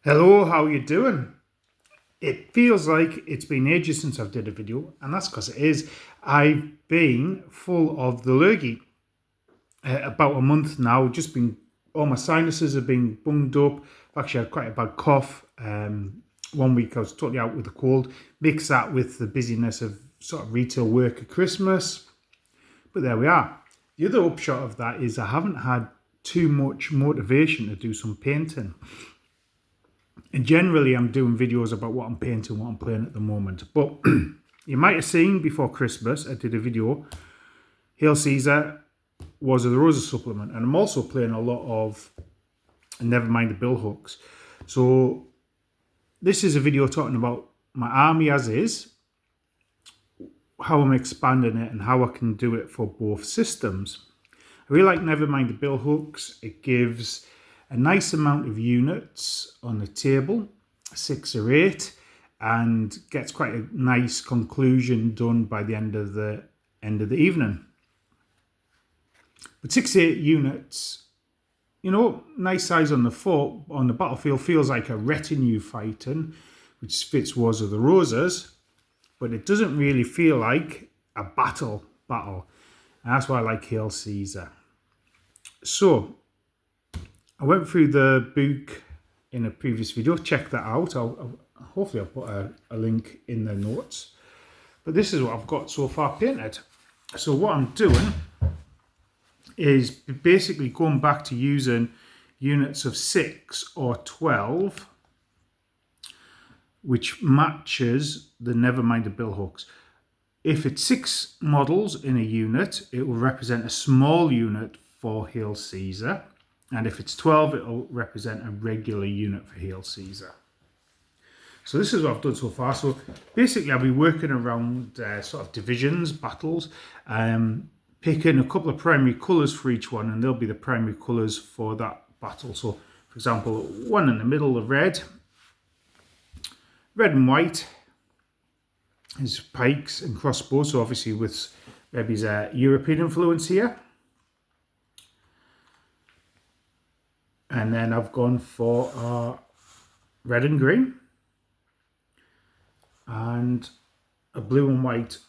Hello, how you doing? It feels like it's been ages since I've did a video, and that's because it is. I've been full of the lurgy. About a month now, just been, all my sinuses have been bunged up. I've actually had quite a bad cough. 1 week I was totally out with a cold. Mix that with the busyness of sort of retail work at Christmas. But there we are. The other upshot of that is I haven't had too much motivation to do some painting. And generally, I'm doing videos about what I'm painting, what I'm playing at the moment. But you might have seen before Christmas, I did a video. Hail Caesar, Wars of the Roses supplement. And I'm also playing a lot of Nevermind the Billhooks. So this is a video talking about my army as is, how I'm expanding it, and how I can do it for both systems. I really like Nevermind the Billhooks. It gives a nice amount of units on the table, 6 or 8, and gets quite a nice conclusion done by the end of the evening. But 6 or 8 units, nice size on the battlefield, feels like a retinue fighting, which fits Wars of the Roses, but it doesn't really feel like a battle. And that's why I like Hail Caesar. So I went through the book in a previous video. Check that out. Hopefully I'll put a link in the notes. But this is what I've got so far painted. So what I'm doing is basically going back to using units of 6 or 12, which matches the Nevermind the Billhooks. If it's 6 models in a unit, it will represent a small unit for Hail Caesar. And if it's 12, it'll represent a regular unit for Hail Caesar. So this is what I've done so far. So basically, I'll be working around sort of divisions, battles, picking a couple of primary colours for each one, and they'll be the primary colours for that battle. So, for example, one in the middle of red and white is pikes and crossbows. So obviously with maybe a European influence here. And then I've gone for red and green and a blue and white.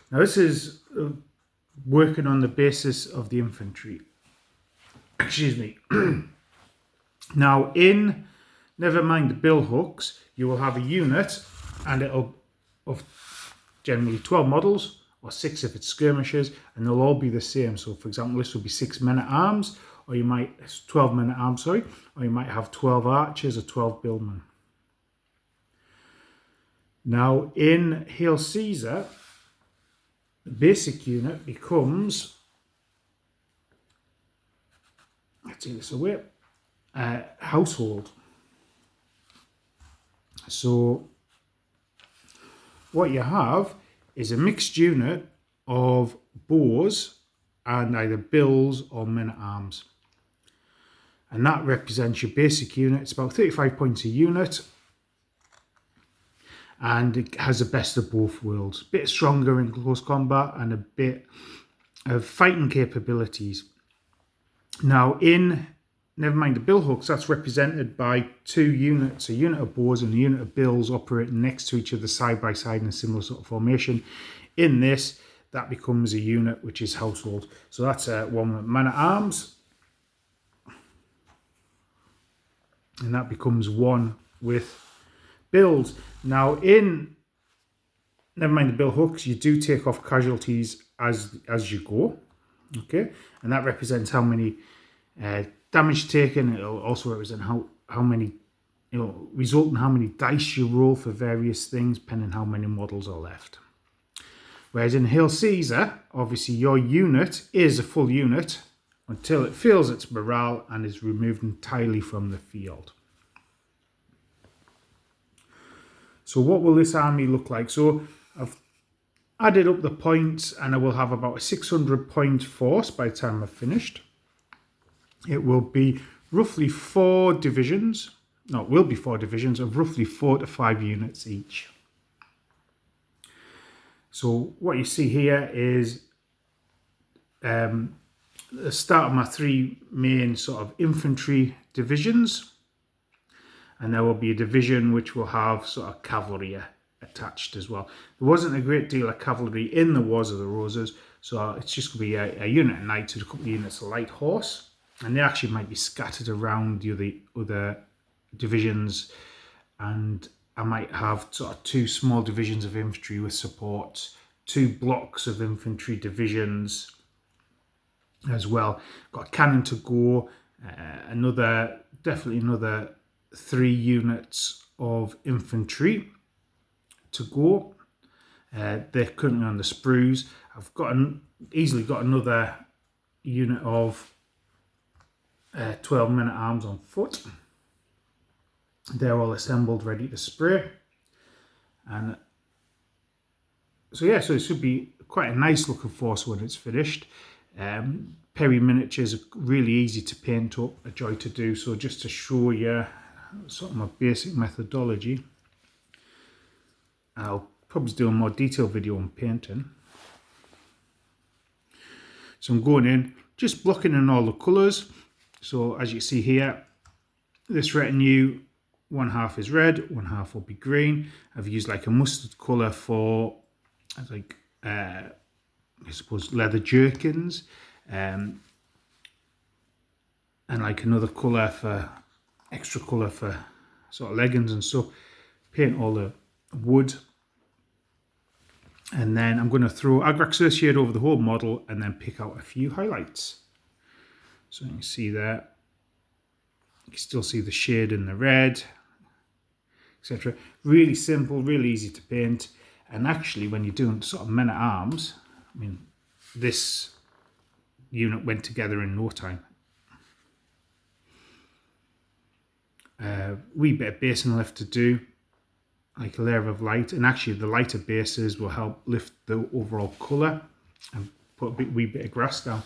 Now this is working on the basis of the infantry. Excuse me. Now in Nevermind the Billhooks, you will have a unit, and it'll of generally 12 models, or 6 if it's skirmishers, and they'll all be the same. So for example, this will be 6 men-at-arms, or you might 12 men-at-arms, or you might have 12 archers or 12 billmen. Now in Hail Caesar, the basic unit becomes, let's take this away, household. So what you have is a mixed unit of bows and either bills or men-at-arms. And that represents your basic unit. It's about 35 points a unit. And it has the best of both worlds. A bit stronger in close combat and a bit of fighting capabilities. Now in Nevermind the Billhooks, that's represented by 2 units, a unit of bows and a unit of bills operating next to each other side by side in a similar sort of formation. In this, that becomes a unit which is household. So that's one with men-at-arms. And that becomes one with bills. Now in Nevermind the Billhooks, you do take off casualties as you go. Okay, and that represents how many damage taken. It'll also represent how many, result in how many dice you roll for various things, depending how many models are left. Whereas in Hail Caesar, obviously your unit is a full unit until it fails its morale and is removed entirely from the field. So what will this army look like? So I've added up the points, and I will have about a 600 point force by the time I've finished. It will be roughly 4 divisions. No, it will be 4 divisions of roughly 4 to 5 units each. So what you see here is the start of my 3 main sort of infantry divisions. and there will be a division which will have sort of cavalry attached as well. There wasn't a great deal of cavalry in the Wars of the Roses, so it's just going to be a unit of knights and a couple of units of light horse, and they actually might be scattered around the other divisions, and I might have sort of 2 small divisions of infantry with support, 2 blocks of infantry divisions as well. Got a cannon to go, definitely another 3 units of infantry to go. They're currently on the sprues. I've easily got another unit of 12 men-at-arms on foot. They're all assembled, ready to spray. And so yeah, so it should be quite a nice looking force when it's finished. Perry miniatures are really easy to paint up, a joy to do. So just to show you sort of my basic methodology, I'll probably do a more detailed video on painting. So I'm going in, just blocking in all the colours. So as you see here, this retinue, 1/2 is red, 1/2 will be green. I've used like a mustard colour for, like, I suppose leather jerkins, and like another colour for, extra colour for sort of leggings and stuff. Paint all the wood. And then I'm going to throw Agrax Earthshade over the whole model and then pick out a few highlights. So you can see there, you can still see the shade in the red, etc. Really simple, really easy to paint. And actually, when you're doing sort of men-at-arms, I mean, this unit went together in no time. Wee bit of basing left to do, like a layer of light, and actually the lighter bases will help lift the overall colour and put a wee bit of grass down.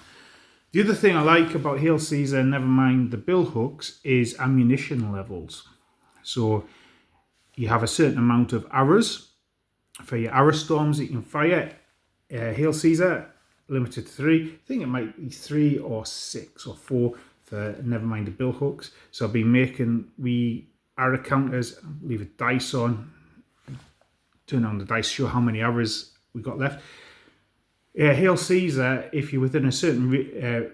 The other thing I like about Hail Caesar, never mind the bill hooks, is ammunition levels. So you have a certain amount of arrows for your arrow storms that you can fire. Hail Caesar, limited to 3. I think it might be 3 or 6 or 4 for never mind the bill hooks. So I've been making wee arrow counters, leave a dice on, turn on the dice, show how many arrows we got left. Hail Caesar, if you're within a certain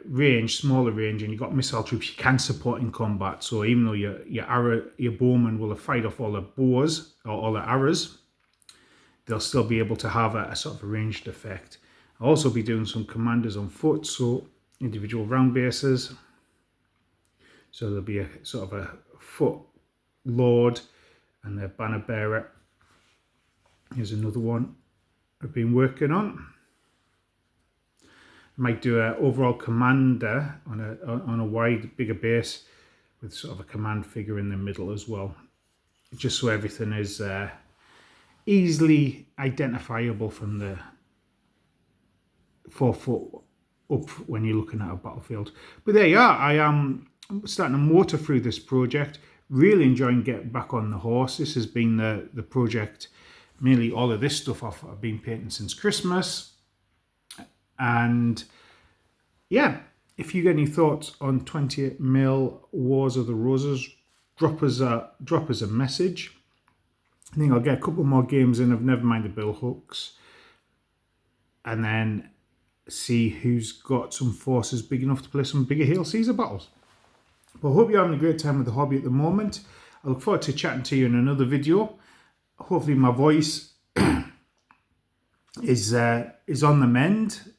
range, smaller range, and you've got missile troops, you can support in combat. So even though your bowmen will have fired off all the bows or all the arrows, they'll still be able to have a sort of a ranged effect. I'll also be doing some commanders on foot, so individual round bases. So there'll be a sort of a foot lord and their banner bearer. Here's another one I've been working on. I might do an overall commander on a wide, bigger base with sort of a command figure in the middle as well, just so everything is easily identifiable from the 4 foot up when you're looking at a battlefield. But there you are. I am starting to motor through this project. Really enjoying getting back on the horse. This has been the project. Mainly all of this stuff I've been painting since Christmas. And yeah, if you get any thoughts on 28mm Wars of the Roses, drop us a message. I think I'll get a couple more games in of never mind the bill hooks, and then see who's got some forces big enough to play some bigger Hail Caesar battles. But I hope you're having a great time with the hobby at the moment. I look forward to chatting to you in another video. Hopefully my voice is on the mend.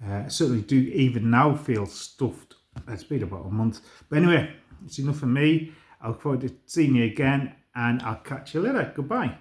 I certainly do even now feel stuffed. It's been about a month. But anyway, it's enough for me. I look forward to seeing you again, and I'll catch you later. Goodbye.